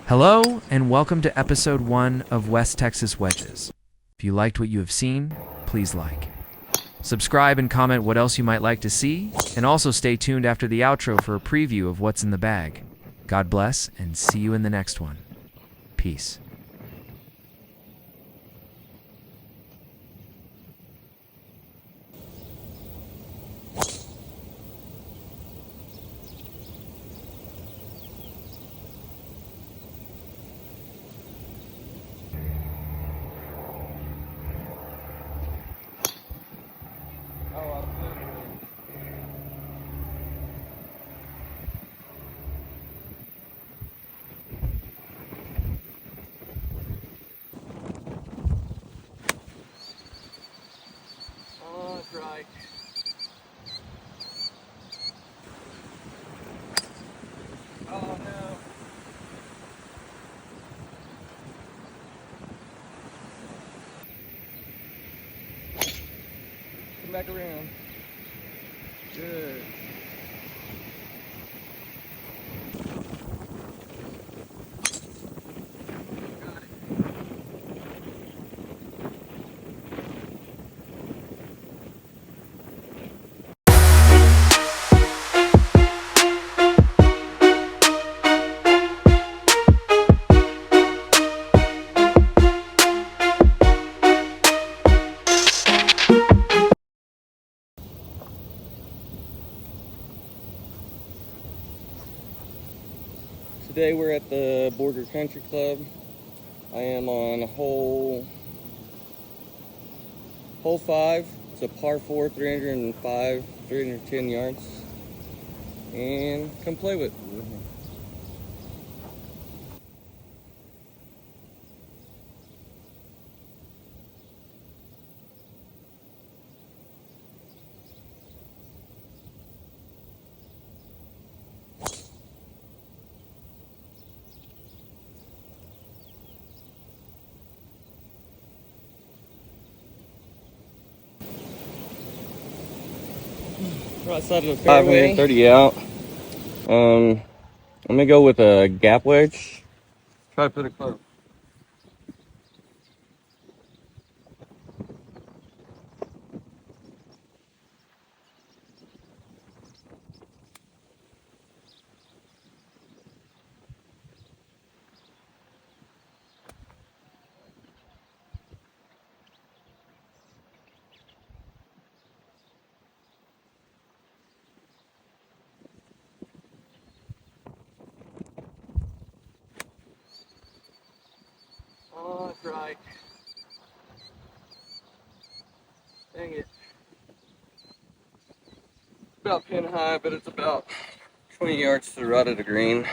Hello, and welcome to episode 1 of West Texas Wedges. If you liked what you have seen, please like. Subscribe and comment what else you might like to see, and also stay tuned after the outro for a preview of what's in the bag. God bless, and see you in the next one. Peace. Oh, that's right. Oh no. Come back around. Good. Got it. Today we're at the Border Country Club. I am on hole 5. It's a par 4, 305, 310 yards. And come play with me. Right side of the fairway. 530 out. I'm gonna go with a gap wedge. Try to put it close. Oh, that's right. Dang it. About pin high, but it's about 20 yards to the right of the green.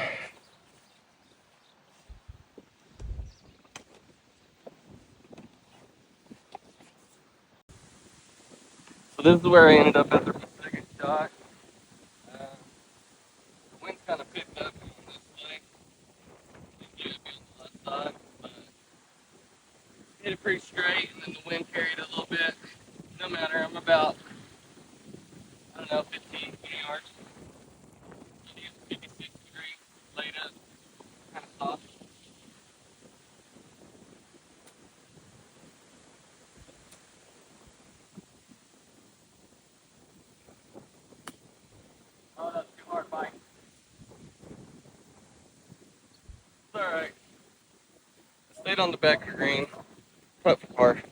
So this is where I ended up after my second shot. The wind's kind of picked up on this way. It used to be on the left side, but hit it pretty straight, and then the wind carried it a little bit. No matter, I'm about, I don't know, 15, 20 yards. She's 56 degree, laid up, kind of soft. Oh, that's too hard bite. It's alright. Stayed on the back of the green. Putt for par.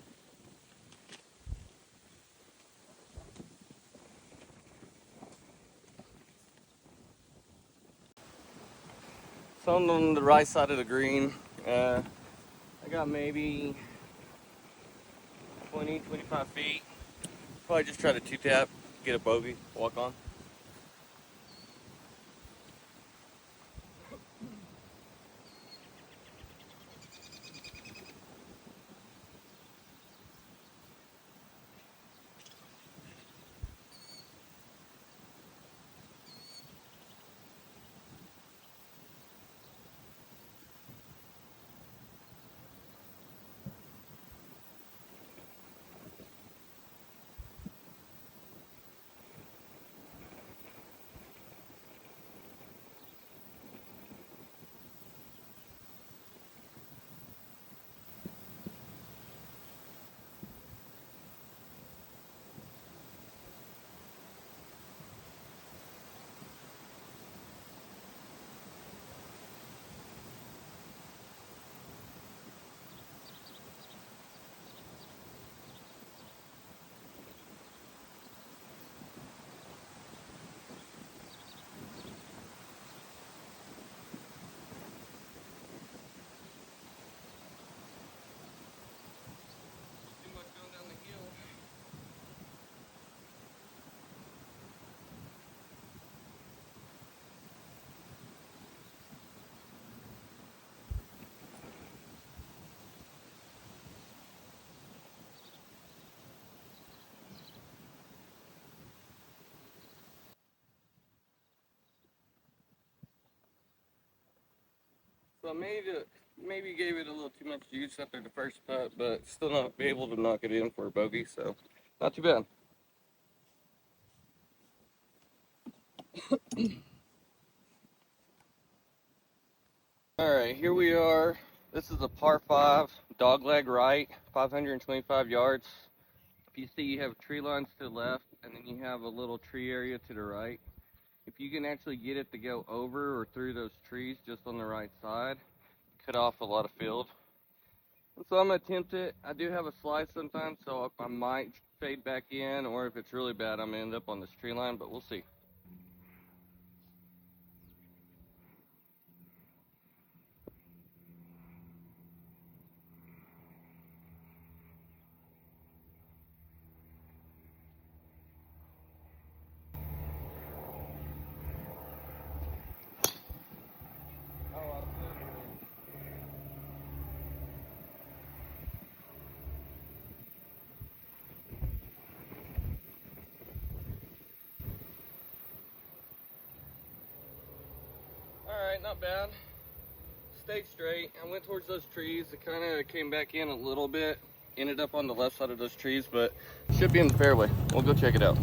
So I'm on the right side of the green. I got maybe 20, 25 feet. Probably just try to two-tap, get a bogey, walk on. So I maybe gave it a little too much juice after the first putt, but still not be able to knock it in for a bogey, so not too bad. Alright, here we are. This is a par 5, dogleg right, 525 yards. If you see, you have tree lines to the left, and then you have a little tree area to the right. If you can actually get it to go over or through those trees just on the right side, cut off a lot of field. And so I'm going to attempt it. I do have a slice sometimes, so I might fade back in, or if it's really bad, I'm going to end up on this tree line, but we'll see. Alright, not bad. Stayed straight. I went towards those trees. It kind of came back in a little bit. Ended up on the left side of those trees, but should be in the fairway. We'll go check it out.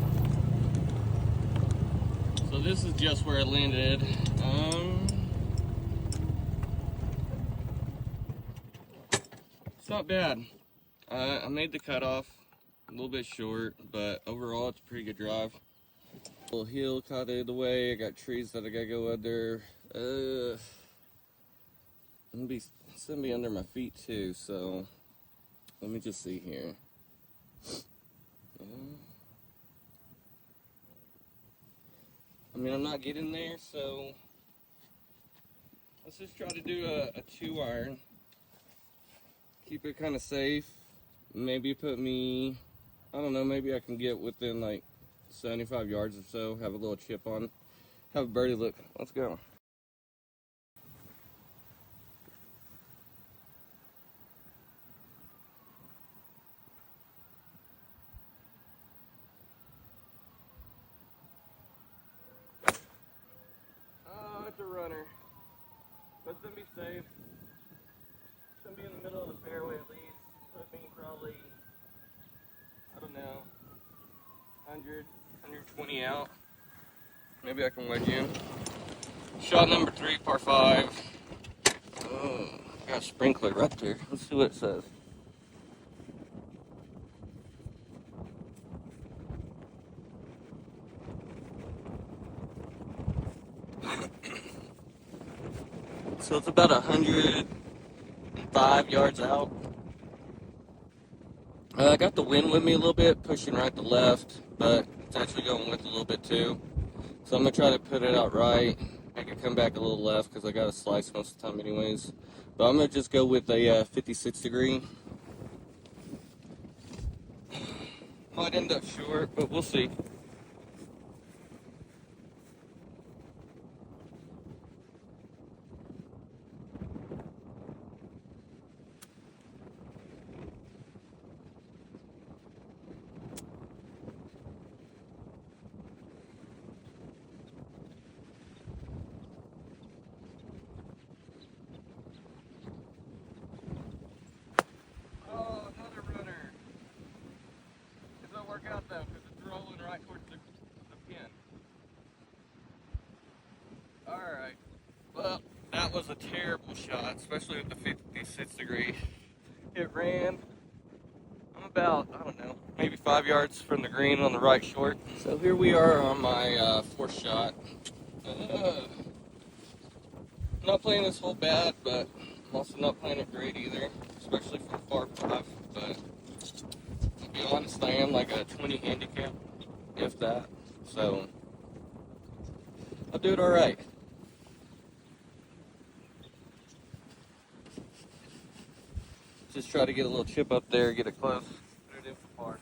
So this is just where I landed. It's not bad. I made the cutoff a little bit short, but overall it's a pretty good drive. Little hill caught out of the way. I got trees that I gotta go under. It's gonna be under my feet too, so let me just see here. I mean, I'm not getting there, so let's just try to do a 2-iron. Keep it kind of safe. Maybe put me, I don't know, maybe I can get within like 75 yards or so, have a little chip on, have a birdie look. Let's go. Oh, it's a runner. But it's gonna be safe. It's gonna be in the middle of the fairway at least. Put me probably, I don't know, 100, 120 out. Maybe I can wedge in. Shot number 3, par 5. Oh, got a sprinkler right there. Let's see what it says. So it's about 105 yards out. I got the wind with me a little bit, pushing right to left, but it's actually going with a little bit too. So I'm going to try to put it out right. I can come back a little left because I got a slice most of the time anyways. But I'm going to just go with a 56 degree. Might end up short, but we'll see. Work out though, because it's rolling right towards the pin. Alright, well, that was a terrible shot, especially with the 56 degree. It ran, I'm about, I don't know, maybe 5 yards from the green on the right short. So here we are on my 4th shot. I'm not playing this hole bad, but I'm also not playing it great either, especially for par 5, but to be honest, I am like a 20 handicap, if that, so I'll do it alright. Just try to get a little chip up there, get it close, put it in for par.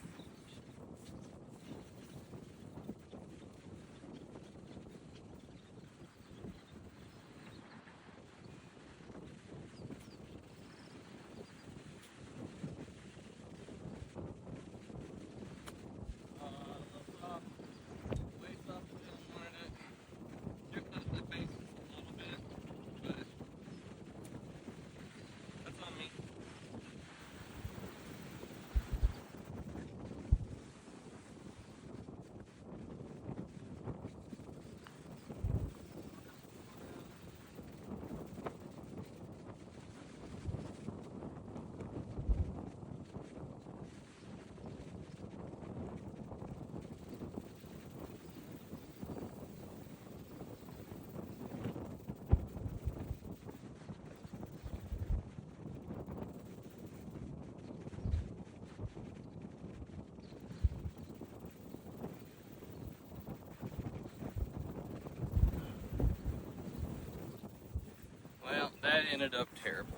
That ended up terrible.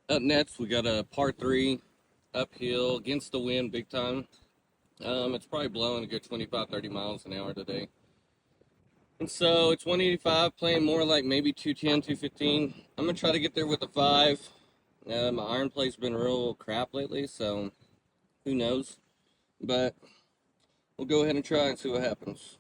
Up next, we got a par 3 uphill against the wind big time. It's probably blowing a good 25, 30 miles an hour today. And so it's 185, playing more like maybe 210, 215. I'm going to try to get there with a 5. My iron play's been real crap lately, so who knows. But we'll go ahead and try and see what happens.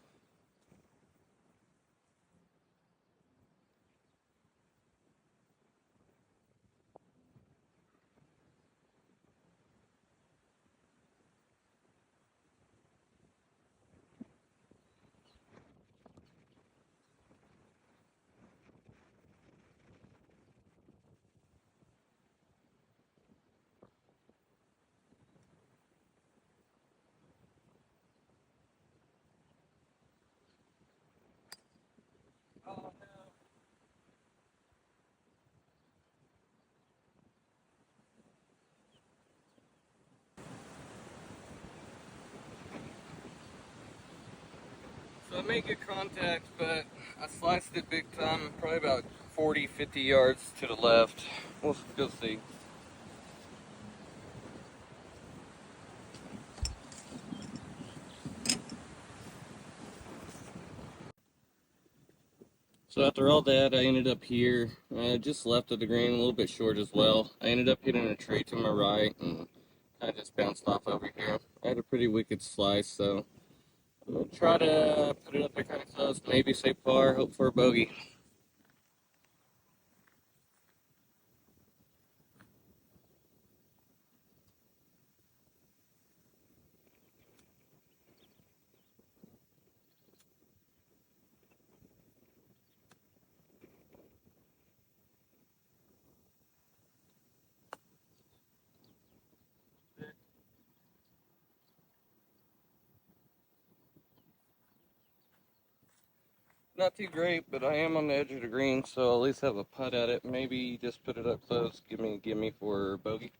So I made good contact, but I sliced it big time, probably about 40, 50 yards to the left. We'll go see. So after all that, I ended up here, just left of the green, a little bit short as well. I ended up hitting a tree to my right, and I just bounced off over here. I had a pretty wicked slice, so I'm going to try to put it up there kind of close, maybe say par, hope for a bogey. Not too great, but I am on the edge of the green, so I'll at least have a putt at it. Maybe just put it up close, give me for bogey.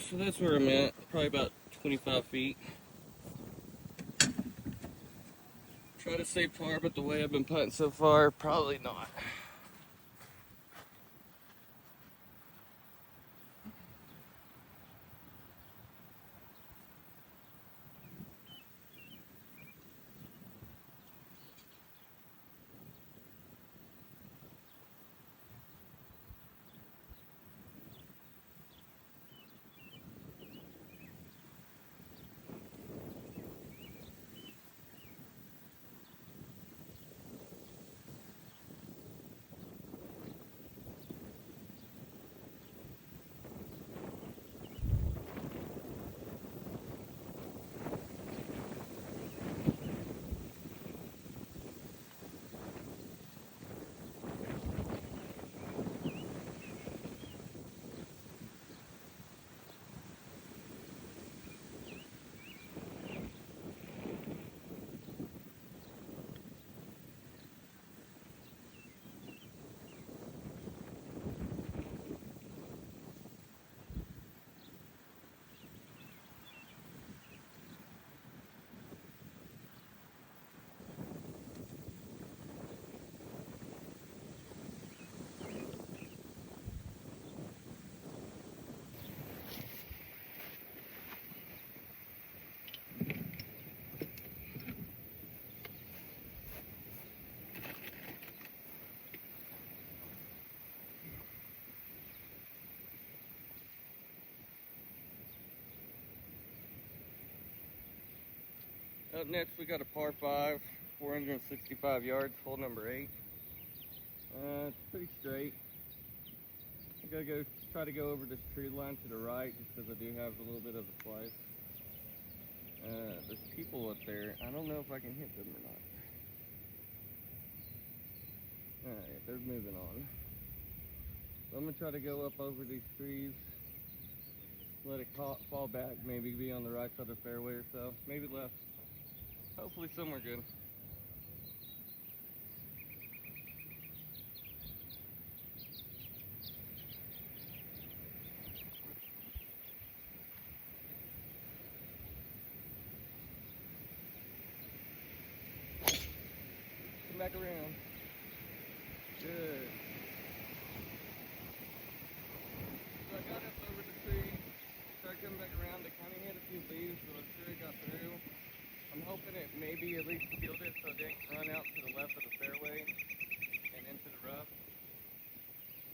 So that's where I'm at, probably about 25 feet. Try to stay par, but the way I've been putting so far, probably not. Up next, we got a par 5, 465 yards, hole number 8. It's pretty straight. I'm gonna try to go over this tree line to the right, just because I do have a little bit of a slice. There's people up there. I don't know if I can hit them or not. Alright, they're moving on. So I'm gonna try to go up over these trees, let it fall back, maybe be on the right side of the fairway or so, maybe left. Hopefully somewhere good. back around. Good. So I got up over the tree, started coming back around. It kind of hit a few leaves, but I'm sure it got through. I'm hoping it maybe at least killed it so it didn't run out to the left of the fairway and into the rough.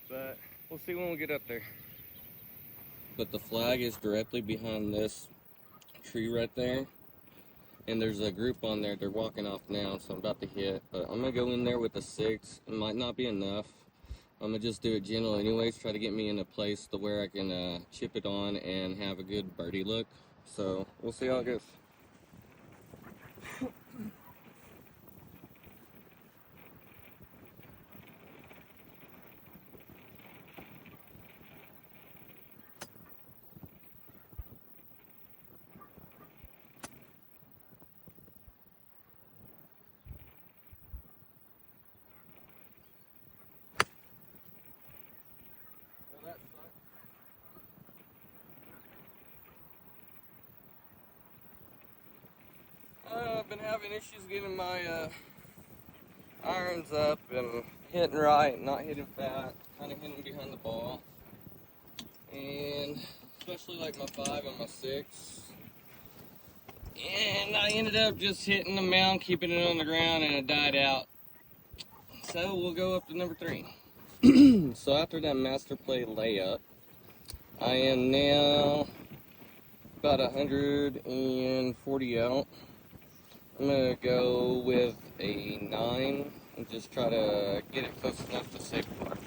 But we'll see when we get up there. But the flag is directly behind this tree right there. And there's a group on there. They're walking off now, so I'm about to hit. But I'm going to go in there with a 6. It might not be enough. I'm going to just do it gentle anyways. Try to get me in a place to where I can chip it on and have a good birdie look. So we'll see how it goes. I've been having issues getting my irons up and hitting right, not hitting fat, kind of hitting behind the ball. And especially like my 5 and my 6. And I ended up just hitting the mound, keeping it on the ground, and it died out. So we'll go up to number 3. So after that master play layup, I am now about 140 out. I'm going to go with a 9 and just try to get it close enough to save par.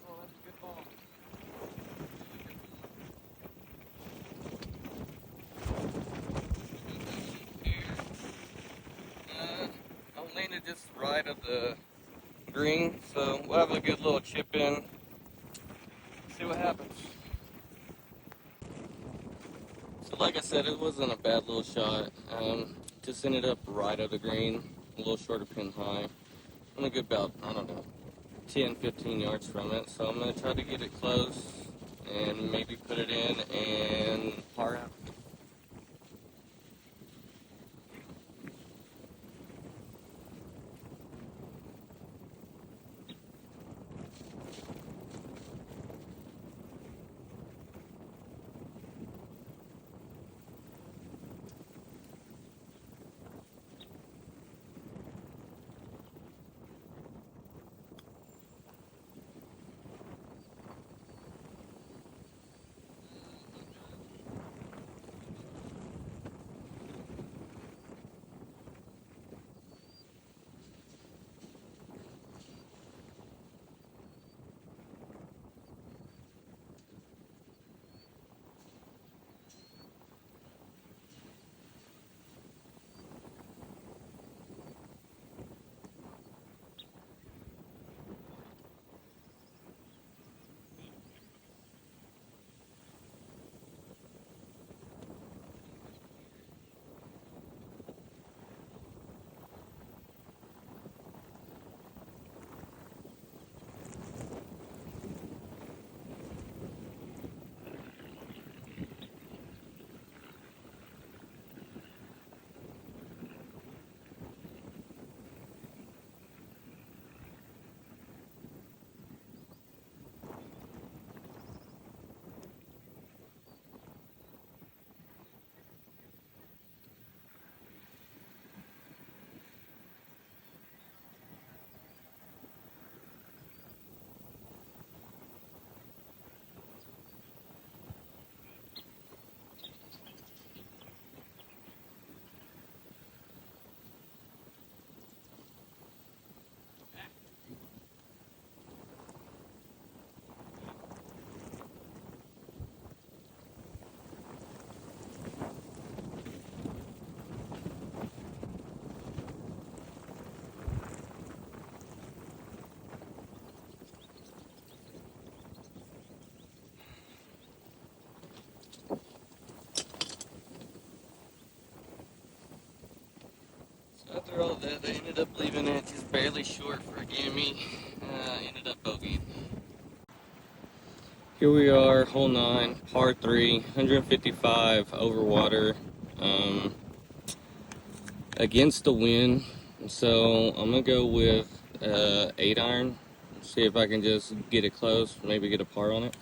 Oh, that's a good ball. I landed just right of the green, so we'll have a good little chip in. See what happens. So like I said, it wasn't a bad little shot. Just ended up right of the green, a little short of pin high. I'm gonna get about, I don't know, 10, 15 yards from it. So I'm gonna try to get it close and maybe put it in and par out. after all that, I ended up leaving it just barely short for a gimme. Ended up bogeying. Here we are, hole 9, par 3, 155 over water, against the wind. So I'm gonna go with 8 iron. See if I can just get it close, maybe get a par on it.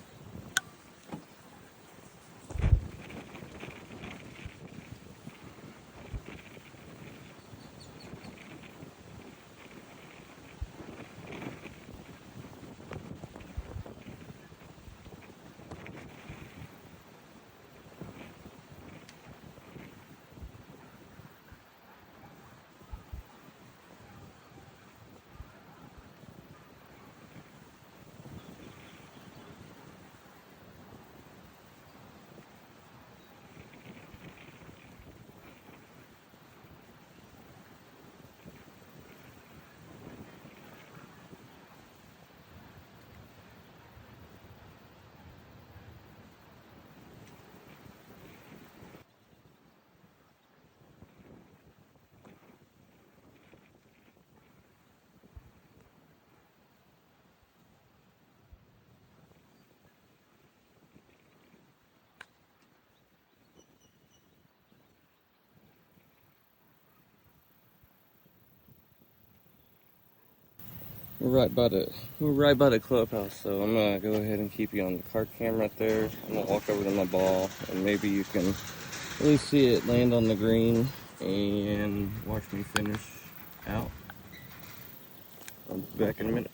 We're right by the clubhouse, so I'm gonna go ahead and keep you on the card cam right there. I'm gonna walk over to my ball, and maybe you can really see it land on the green and watch me finish out. I'll be back in a minute.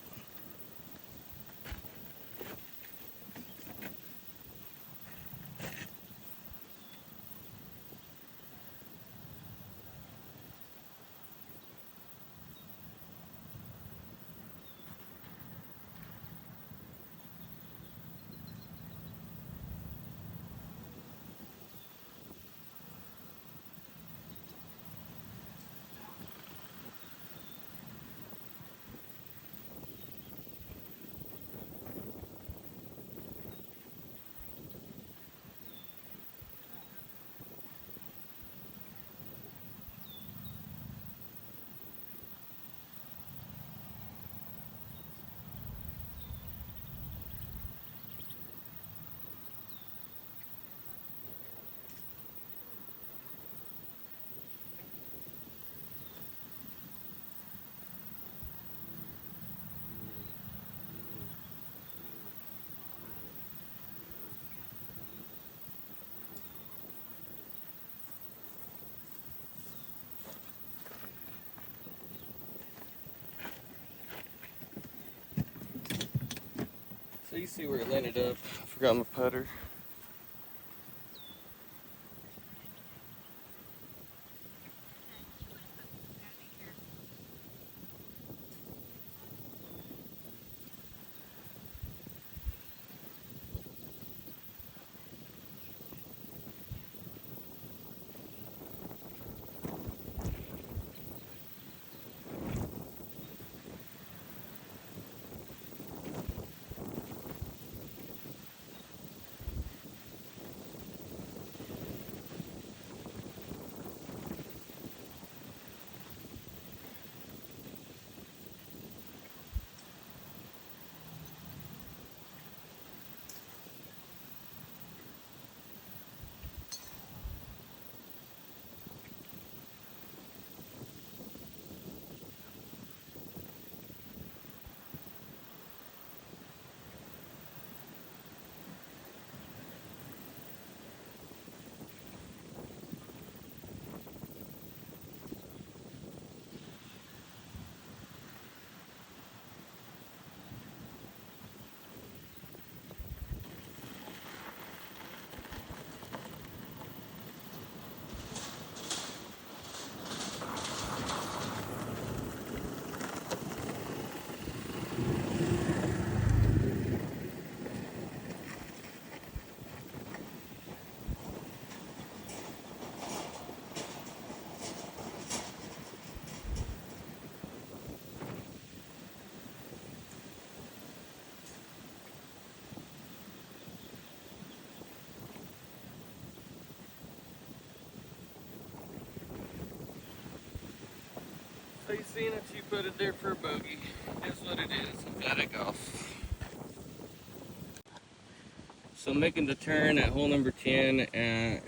So you see where it landed up. I forgot my putter. you seen it, you put it there for a bogey. That's what it is, synthetic golf. So making the turn at hole number 10 at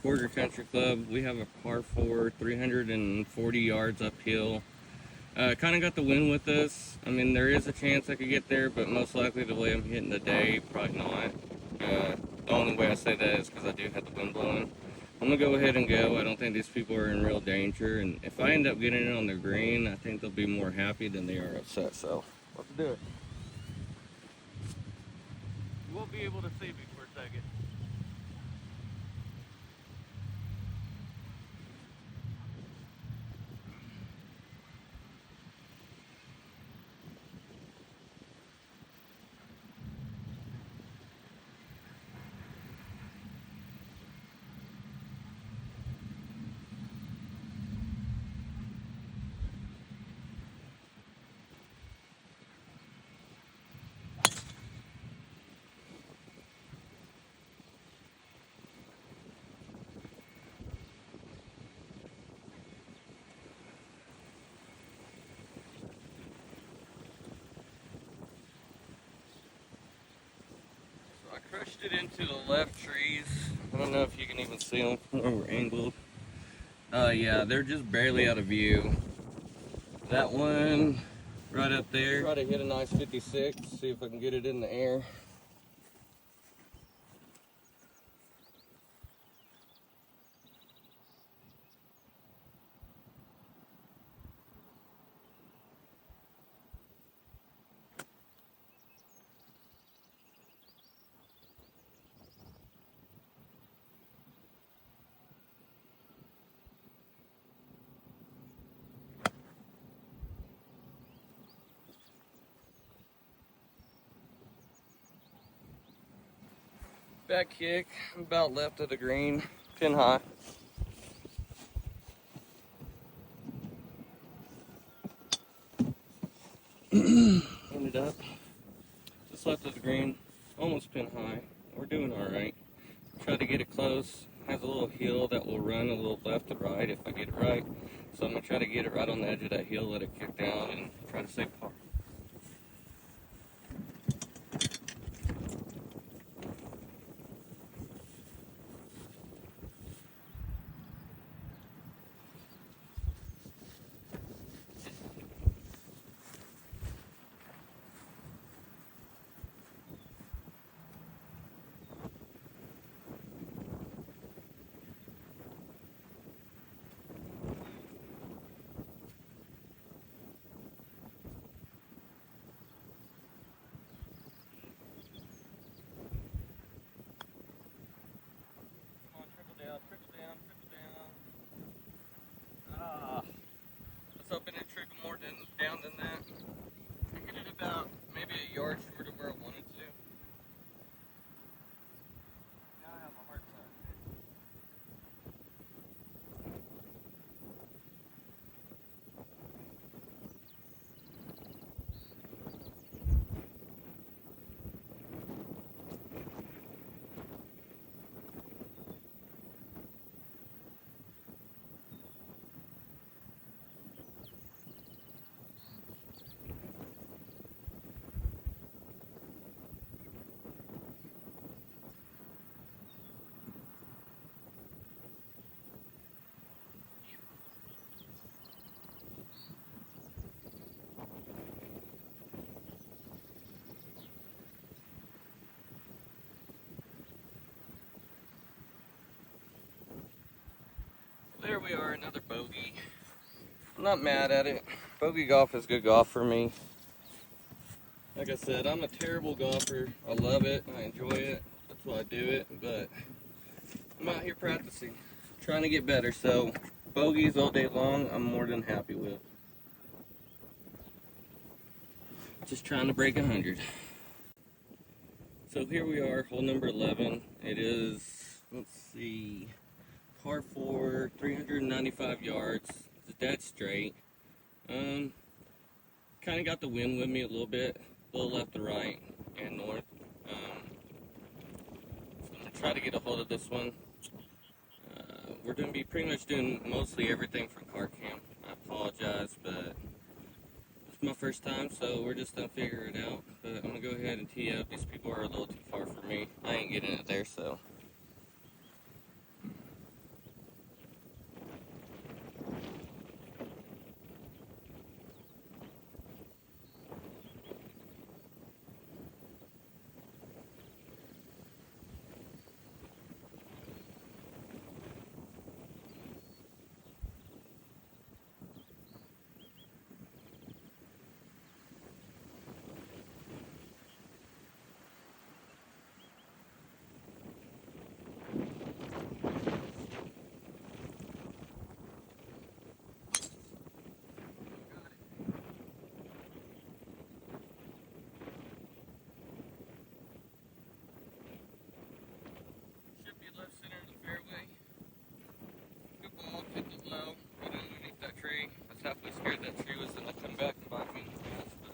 Border Country Club, we have a par 4, 340 yards uphill. Kind of got the wind with us. I mean, there is a chance I could get there, but most likely the way I'm hitting the day, probably not. The only way I say that is because I do have the wind blowing. I'm going to go ahead and go. I don't think these people are in real danger, and if I end up getting it on the green, I think they'll be more happy than they are upset, so let's do it. You won't be able to see me for a second. I crushed it into the left trees. I don't know if you can even see them from where we're angled. Yeah, they're just barely out of view. That one right up there. Try to hit a nice 56, see if I can get it in the air. Back kick, about left of the green, pin high. Ended up just left of the green, almost pin high. We're doing all right. Try to get it close. Has a little hill that will run a little left to right if I get it right. So I'm gonna try to get it right on the edge of that hill, let it kick down, and try to save par. Trickle down. Ah, I was hoping it'd trickle more down than that. I hit it about maybe a yard short of where I wanted to. Now I have a hard time. There we are, another bogey. I'm not mad at it. Bogey golf is good golf for me. Like I said, I'm a terrible golfer. I love it. I enjoy it. That's why I do it. But I'm out here practicing, trying to get better. So bogeys all day long, I'm more than happy with. Just trying to break 100. So here we are, hole number 11. It is, let's see, par 4, 395 yards. It's dead straight. Kind of got the wind with me a little bit, a little left to right and north. So I'm gonna try to get a hold of this one. We're gonna be pretty much doing mostly everything from car cam. apologize, but it's my first time, so we're just gonna figure it out. But I'm gonna go ahead and tee up. These people are a little too far for me. I ain't getting it there, so. Should be left center of the fairway. Good ball, hit it low, right underneath that tree. I was halfway scared that tree was gonna come back and bite me in the ass, but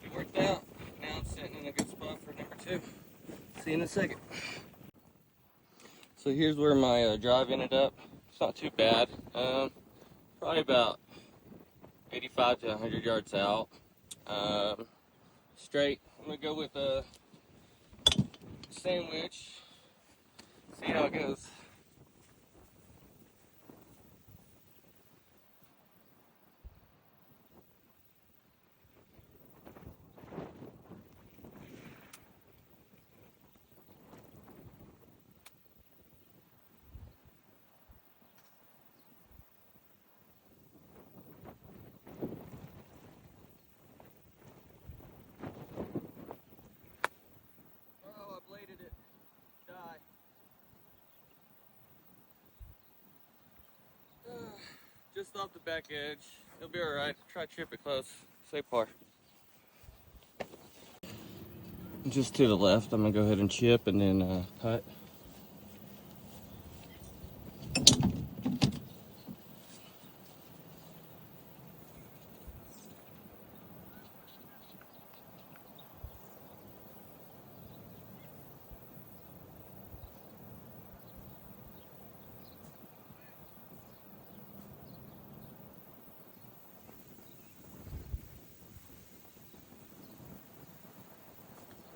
it worked out. Now I'm sitting in a good spot for number 2. See you in a second. So here's where my drive ended up. It's not too bad. Probably about 85 to 100 yards out. Straight. I'm gonna go with a sandwich. See how it goes. Oh, I bladed it. Die. Just off the back edge. It'll be alright. Try to chip it close. Stay par. Just to the left. I'm gonna go ahead and chip and then putt.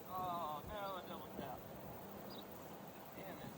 Oh no, a double tap. Damn it.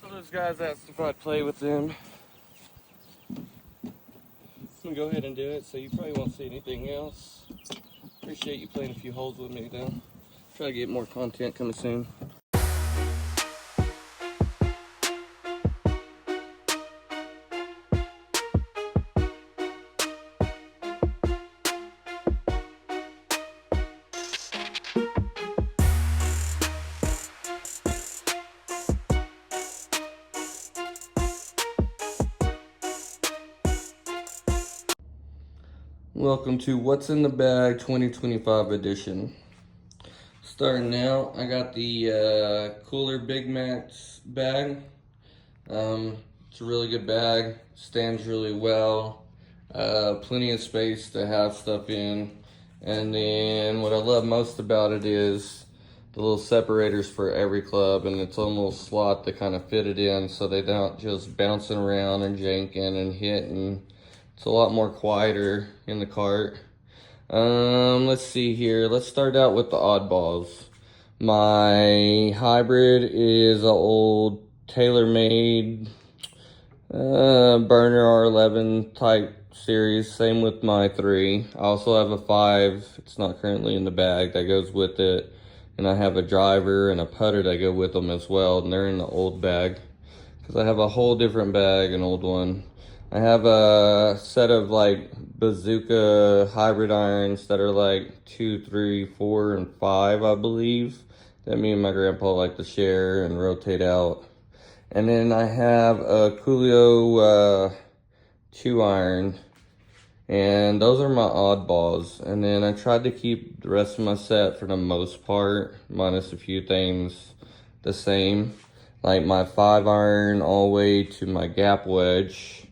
So those guys asked if I'd play with them. I'm gonna go ahead and do it, so you probably won't see anything else. Appreciate you playing a few holes with me though. Try to get more content coming soon. Welcome to What's in the Bag 2025 edition. Starting now, I got the Cooler Big Max bag. It's a really good bag, stands really well, plenty of space to have stuff in. And then what I love most about it is the little separators for every club, and its own little slot to kind of fit it in so they don't just bouncing around and janking and hitting. It's a lot more quieter in the cart. Let's see here. Let's start out with the oddballs. My hybrid is an old tailor-made burner R11 type series. Same with my 3. I also have a 5. It's not currently in the bag that goes with it. And I have a driver and a putter that go with them as well. And they're in the old bag. Because I have a whole different bag, an old one. I have a set of like bazooka hybrid irons that are like 2, 3, 4, and 5, I believe. That me and my grandpa like to share and rotate out. And then I have a Coolio 2 iron, and those are my oddballs. And then I tried to keep the rest of my set for the most part, minus a few things, the same. Like my 5 iron all the way to my gap wedge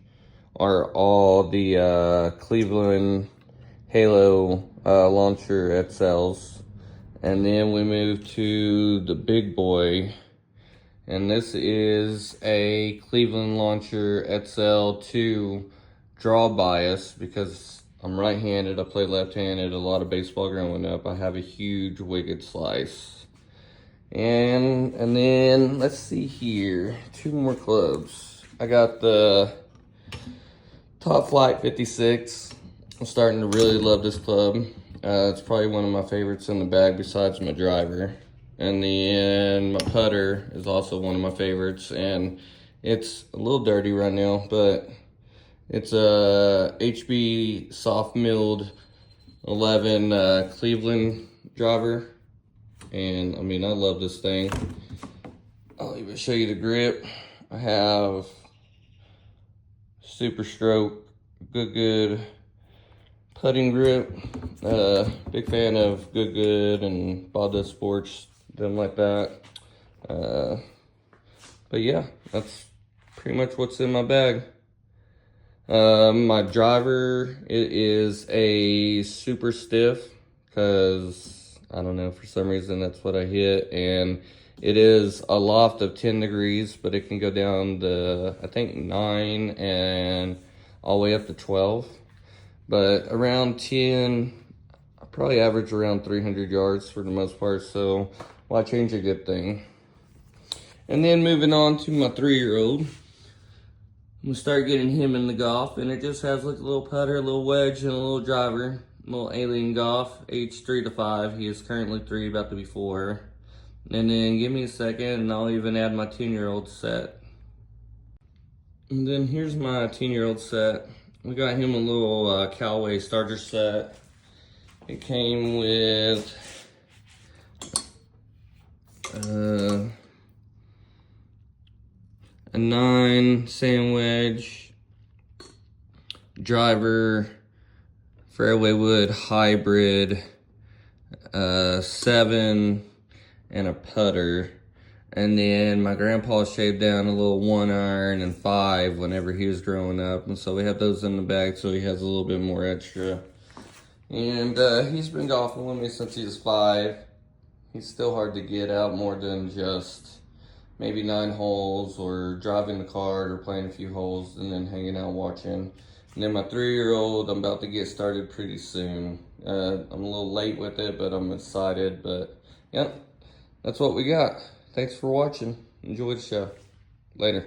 are all the Cleveland Halo launcher XLs. And then we move to the big boy. And this is a Cleveland Launcher XL2 draw bias because I'm right-handed. I play left-handed a lot of baseball growing up. I have a huge wicked slice. And then let's see here. 2 more clubs. I got the Top Flight 56. I'm starting to really love this club. It's probably one of my favorites in the bag besides my driver. And then my putter is also one of my favorites, and it's a little dirty right now, but it's a HB soft milled 11 Cleveland driver. And I mean, I love this thing. I'll even show you the grip. I have Super Stroke, good putting grip. Big fan of Good and Bada Sports, them like that. But yeah, that's pretty much what's in my bag. My driver, it is a super stiff because I don't know, for some reason that's what I hit, and it is a loft of 10 degrees, but it can go down to I think 9 and all the way up to 12. But around 10, I probably average around 300 yards for the most part, so why change a good thing? And then moving on to my 3-year-old. I'm gonna start getting him in the golf, and it just has like a little putter, a little wedge, and a little driver. A little alien golf, age 3 to 5. He is currently 3, about to be 4. And then give me a second, and I'll even add my 10-year-old set. And then here's my 10-year-old set. We got him a little Callaway starter set. It came with a 9 sand wedge, driver, fairway wood hybrid, 7, and a putter. And then my grandpa shaved down a little 1 iron and 5 whenever he was growing up. And so we have those in the bag so he has a little bit more extra. And he's been golfing with me since he was 5. He's still hard to get out more than just maybe 9 holes or driving the cart or playing a few holes and then hanging out watching. And then my 3-year-old, I'm about to get started pretty soon. I'm a little late with it, but I'm excited. But yeah, that's what we got. Thanks for watching. Enjoy the show. Later.